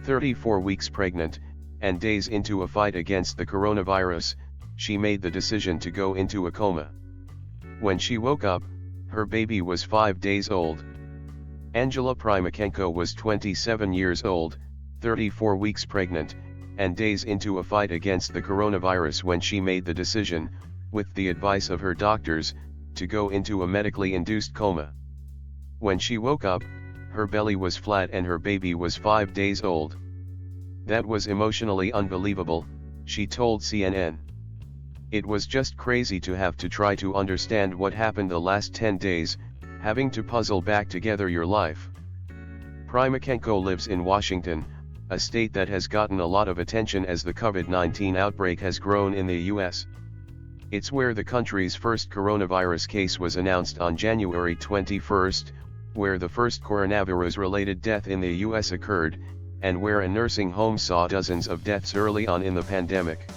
34 weeks pregnant, and days into a fight against the coronavirus, she made the decision to go into a coma. When she woke up, her baby was 5 days old. Angela Primakenko was 27 years old, 34 weeks pregnant, and days into a fight against the coronavirus when she made the decision, with the advice of her doctors, to go into a medically induced coma. When she woke up, her belly was flat and her baby was 5 days old. That was emotionally unbelievable, she told CNN. It was just crazy to have to try to understand what happened the last 10 days, having to puzzle back together your life. Primakenko lives in Washington, a state that has gotten a lot of attention as the COVID-19 outbreak has grown in the US. It's where the country's first coronavirus case was announced on January 21, where the first coronavirus-related death in the US occurred, and where a nursing home saw dozens of deaths early on in the pandemic.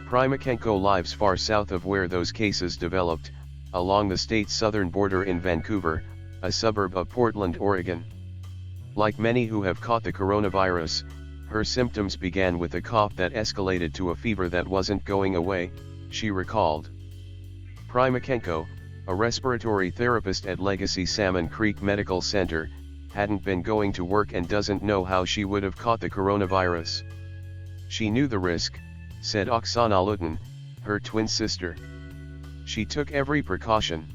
Primakenko lives far south of where those cases developed, along the state's southern border in Vancouver, a suburb of Portland, Oregon. Like many who have caught the coronavirus, her symptoms began with a cough that escalated to a fever that wasn't going away, she recalled. Primakenko, a respiratory therapist at Legacy Salmon Creek Medical Center, hadn't been going to work and doesn't know how she would have caught the coronavirus. She knew the risk, said Oksana Lutin, her twin sister. She took every precaution.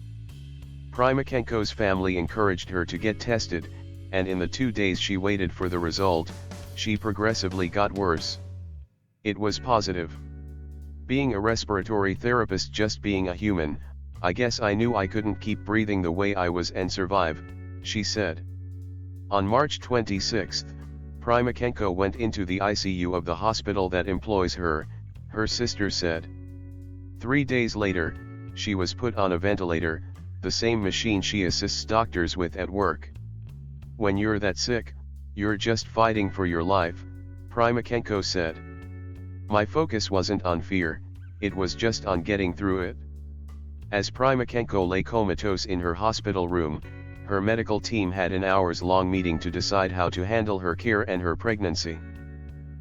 Primakenko's family encouraged her to get tested, and in the 2 days she waited for the result, she progressively got worse. It was positive. Being a respiratory therapist, just being a human, I guess I knew I couldn't keep breathing the way I was and survive, she said. On March 26, Primakenko went into the ICU of the hospital that employs her, her sister said. 3 days later, she was put on a ventilator, the same machine she assists doctors with at work. When you're that sick, you're just fighting for your life, Primakenko said. My focus wasn't on fear, it was just on getting through it. As Primakenko lay comatose in her hospital room, her medical team had an hours-long meeting to decide how to handle her care and her pregnancy.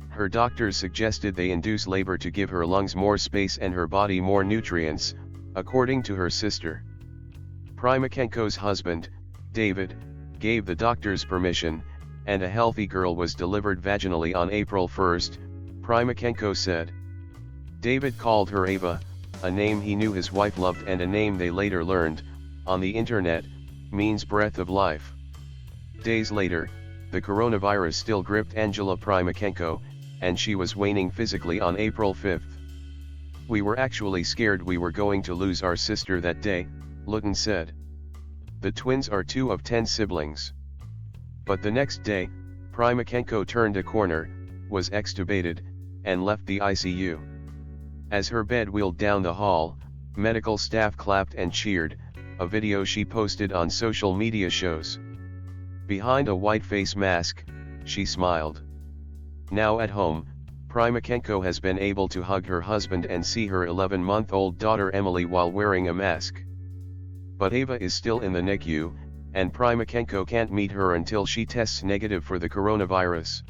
Her doctors suggested they induce labor to give her lungs more space and her body more nutrients, according to her sister. Primakenko's husband, David, gave the doctors permission, and a healthy girl was delivered vaginally on April 1, Primakenko said. David called her Ava, a name he knew his wife loved and a name they later learned, on the internet, means breath of life. Days later, the coronavirus still gripped Angela Primakenko, and she was waning physically on April 5. We were actually scared we were going to lose our sister that day, Lutin said. The twins are 2 of 10 siblings. But the next day, Primakenko turned a corner, was extubated, and left the ICU. As her bed wheeled down the hall, medical staff clapped and cheered, a video she posted on social media shows. Behind a white face mask, she smiled. Now at home, Primakenko has been able to hug her husband and see her 11-month-old daughter Emily while wearing a mask. But Ava is still in the NICU, and Primakenko can't meet her until she tests negative for the coronavirus.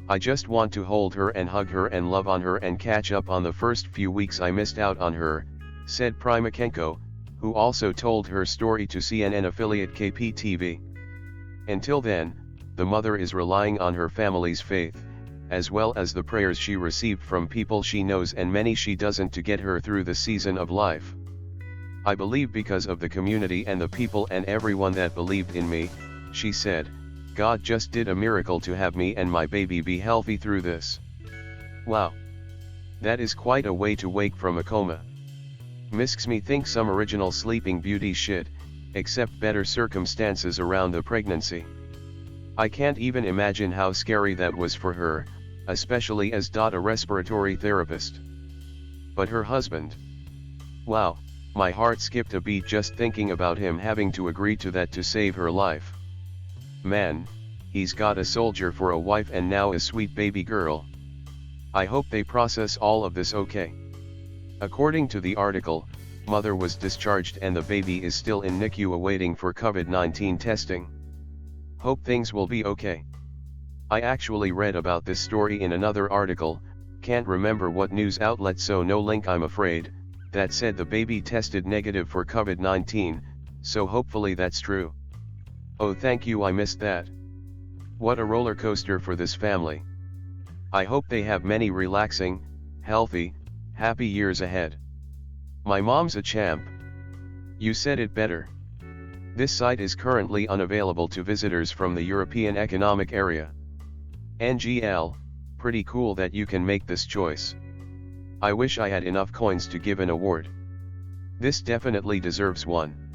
I just want to hold her and hug her and love on her and catch up on the first few weeks I missed out on her, said Primakenko, who also told her story to CNN affiliate KPTV. Until then, the mother is relying on her family's faith, as well as the prayers she received from people she knows and many she doesn't to get her through the season of life. I believe because of the community and the people and everyone that believed in me, she said, God just did a miracle to have me and my baby be healthy through this. Wow. That is quite a way to wake from a coma. Mskes me think some original Sleeping Beauty shit, except better circumstances around the pregnancy. I can't even imagine how scary that was for her, especially as a respiratory therapist. But her husband. Wow, my heart skipped a beat just thinking about him having to agree to that to save her life. Man, he's got a soldier for a wife and now a sweet baby girl. I hope they process all of this okay. According to the article, mother was discharged and the baby is still in NICU awaiting for COVID-19 testing. Hope things will be okay. I actually read about this story in another article, can't remember what news outlet, so no link I'm afraid, that said the baby tested negative for COVID-19, so hopefully that's true. Oh thank you, I missed that. What a roller coaster for this family. I hope they have many relaxing, healthy, happy years ahead. My mom's a champ. You said it better. This site is currently unavailable to visitors from the European Economic Area. NGL, pretty cool that you can make this choice. I wish I had enough coins to give an award. This definitely deserves one.